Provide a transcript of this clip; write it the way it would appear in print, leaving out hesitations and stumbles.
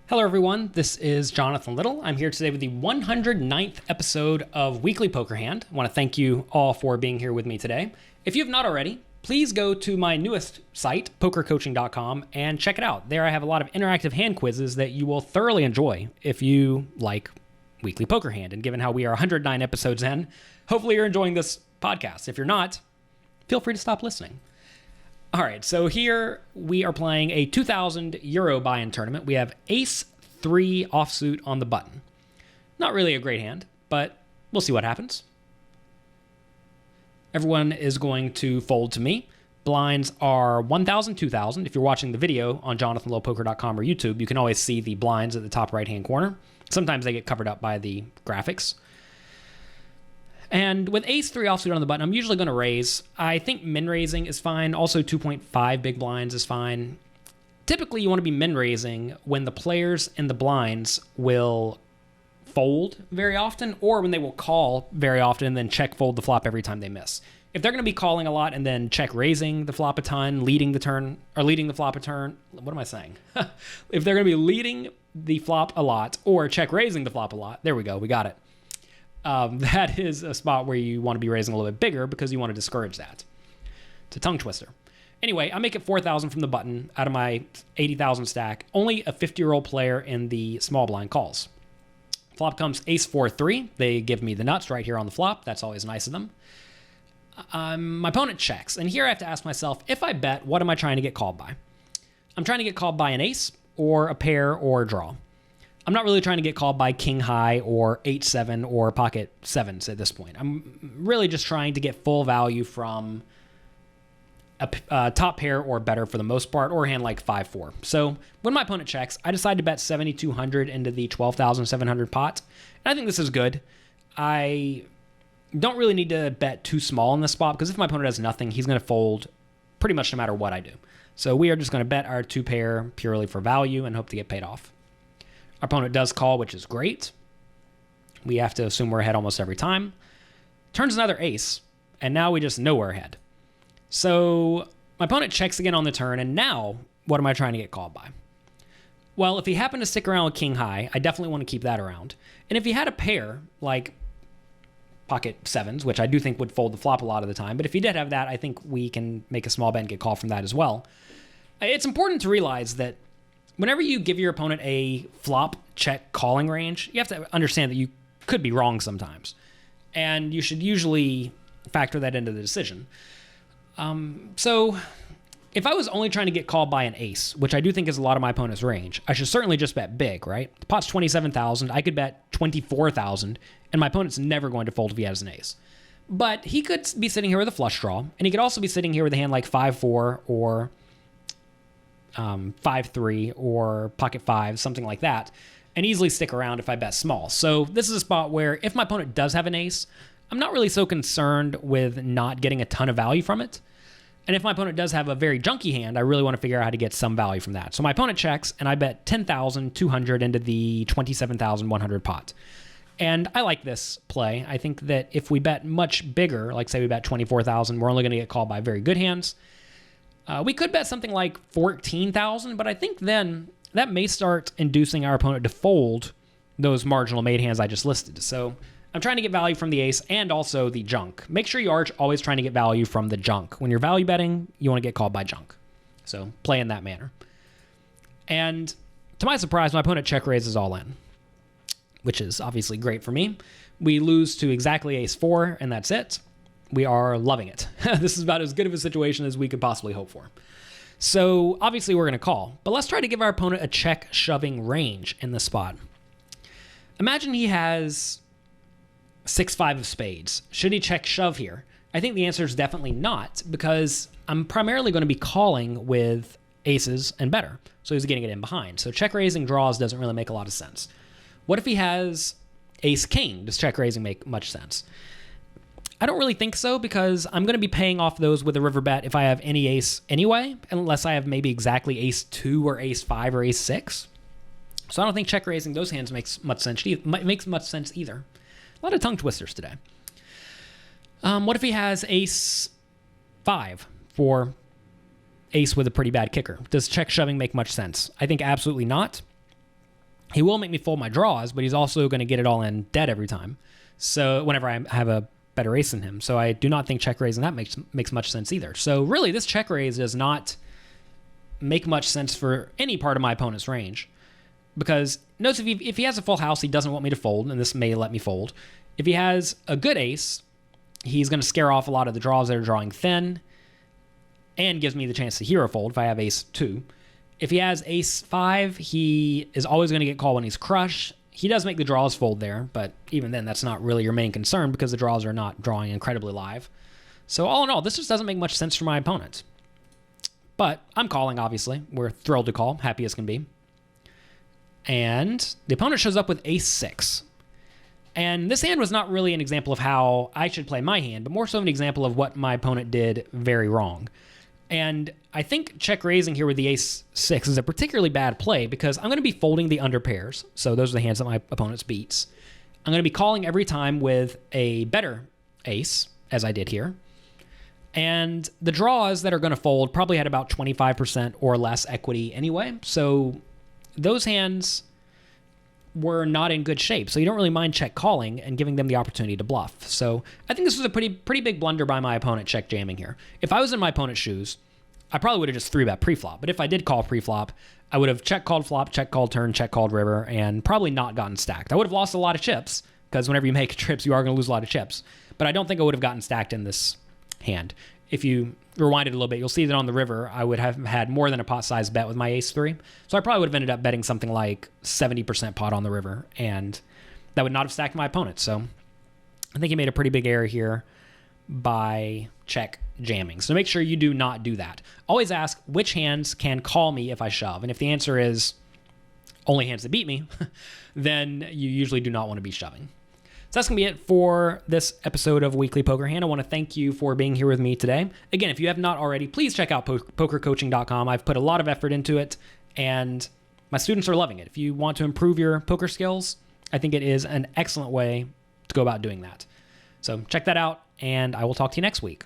Hello everyone, this is Jonathan Little. I'm here today with the 109th episode of Weekly Poker Hand. I want to thank you all for being here with me today. If you have not already, please go to my newest site, pokercoaching.com, and check it out. There I have a lot of interactive hand quizzes that you will thoroughly enjoy if you like Weekly Poker Hand. And given how we are 109 episodes in, hopefully you're enjoying this podcast. If you're not, feel free to stop listening. All right, so here we are playing a 2,000 euro buy-in tournament. We have Ace-3 offsuit on the button. Not really a great hand, but we'll see what happens. Everyone is going to fold to me. Blinds are 1,000, 2,000. If you're watching the video on jonathanlittlepoker.com or YouTube, you can always see the blinds at the top right-hand corner. Sometimes they get covered up by the graphics. And with Ace-3 offsuit on the button, I'm usually going to raise. I think min-raising is fine. Also, 2.5 big blinds is fine. Typically, you want to be min-raising when the players in the blinds will fold very often, or when they will call very often and then check-fold the flop every time they miss. If they're going to be calling a lot and then check-raising the flop a ton, leading the flop a turn, what am I saying? If they're going to be leading the flop a lot or check-raising the flop a lot, there we go, we got it. That is a spot where you want to be raising a little bit bigger because you want to discourage that. It's a tongue twister. Anyway, I make it 4,000 from the button out of my 80,000 stack. Only a 50-year-old player in the small blind calls. Flop comes Ace-4-3. They give me the nuts right here on the flop. That's always nice of them. My opponent checks. And here I have to ask myself, if I bet, what am I trying to get called by? I'm trying to get called by an ace or a pair or a draw. I'm not really trying to get called by king high or 8-7 or pocket sevens at this point. I'm really just trying to get full value from a top pair or better for the most part, or a hand like 5-4. So when my opponent checks, I decide to bet 7,200 into the 12,700 pot. And I think this is good. I don't really need to bet too small in this spot because if my opponent has nothing, he's going to fold pretty much no matter what I do. So we are just going to bet our two pair purely for value and hope to get paid off. Our opponent does call, which is great. We have to assume we're ahead almost every time. Turns another ace, and now we just know we're ahead. So my opponent checks again on the turn, and now what am I trying to get called by? Well, if he happened to stick around with king high, I definitely want to keep that around. And if he had a pair, like pocket sevens, which I do think would fold the flop a lot of the time, but if he did have that, I think we can make a small bet and get called from that as well. It's important to realize that whenever you give your opponent a flop check calling range, you have to understand that you could be wrong sometimes. And you should usually factor that into the decision. So if I was only trying to get called by an ace, which I do think is a lot of my opponent's range, I should certainly just bet big, right? The pot's 27,000. I could bet 24,000, and my opponent's never going to fold if he has an ace. But he could be sitting here with a flush draw, and he could also be sitting here with a hand like 5-4 or 5-3 or pocket 5, something like that, and easily stick around if I bet small. So this is a spot where if my opponent does have an ace, I'm not really so concerned with not getting a ton of value from it. And if my opponent does have a very junky hand, I really want to figure out how to get some value from that. So my opponent checks, and I bet 10,200 into the 27,100 pot. And I like this play. I think that if we bet much bigger, like say we bet 24,000, we're only going to get called by very good hands. We could bet something like 14,000, but I think then that may start inducing our opponent to fold those marginal made hands I just listed. So I'm trying to get value from the ace and also the junk. Make sure you are always trying to get value from the junk. When you're value betting, you want to get called by junk. So play in that manner. And to my surprise, my opponent check raises all in, which is obviously great for me. We lose to exactly ace-4, and that's it. We are loving it. This is about as good of a situation as we could possibly hope for. So obviously we're going to call, but let's try to give our opponent a check shoving range in this spot. Imagine he has 6-5 of spades. Should he check shove here? I think the answer is definitely not, because I'm primarily going to be calling with aces and better. So he's getting it in behind. So check raising draws doesn't really make a lot of sense. What if he has ace king? Does check raising make much sense? I don't really think so, because I'm going to be paying off those with a river bet if I have any ace anyway, unless I have maybe exactly ace-2 or ace-5 or ace-6. So I don't think check raising those hands makes much sense either. A lot of tongue twisters today. What if he has ace-5 for ace with a pretty bad kicker? Does check shoving make much sense? I think absolutely not. He will make me fold my draws, but he's also going to get it all in dead every time. So whenever I have a better ace than him. So I do not think check raising that makes much sense either. So really, this check raise does not make much sense for any part of my opponent's range. Because notice if he has a full house, he doesn't want me to fold, and this may let me fold. If he has a good ace, he's going to scare off a lot of the draws that are drawing thin and gives me the chance to hero fold if I have ace 2. If he has ace 5, he is always going to get called when he's crushed. He does make the draws fold there, but even then, that's not really your main concern because the draws are not drawing incredibly live. So all in all, this just doesn't make much sense for my opponent. But I'm calling, obviously. We're thrilled to call, happy as can be. And the opponent shows up with ace 6. And this hand was not really an example of how I should play my hand, but more so an example of what my opponent did very wrong. And I think check raising here with the ace 6 is a particularly bad play because I'm going to be folding the under pairs. So those are the hands that my opponent's beats. I'm going to be calling every time with a better ace, as I did here. And the draws that are going to fold probably had about 25% or less equity anyway. So those hands were not in good shape. So you don't really mind check calling and giving them the opportunity to bluff. So I think this was a pretty big blunder by my opponent check jamming here. If I was in my opponent's shoes, I probably would have just 3-bet pre-flop. But if I did call pre-flop, I would have check called flop, check called turn, check called river, and probably not gotten stacked. I would have lost a lot of chips because whenever you make trips, you are going to lose a lot of chips. But I don't think I would have gotten stacked in this hand. If you rewind it a little bit, you'll see that on the river, I would have had more than a pot size bet with my ace 3. So I probably would have ended up betting something like 70% pot on the river, and that would not have stacked my opponent. So I think he made a pretty big error here by check jamming. So make sure you do not do that. Always ask which hands can call me if I shove. And if the answer is only hands that beat me, then you usually do not want to be shoving. So that's going to be it for this episode of Weekly Poker Hand. I want to thank you for being here with me today. Again, if you have not already, please check out pokercoaching.com. I've put a lot of effort into it, and my students are loving it. If you want to improve your poker skills, I think it is an excellent way to go about doing that. So check that out, and I will talk to you next week.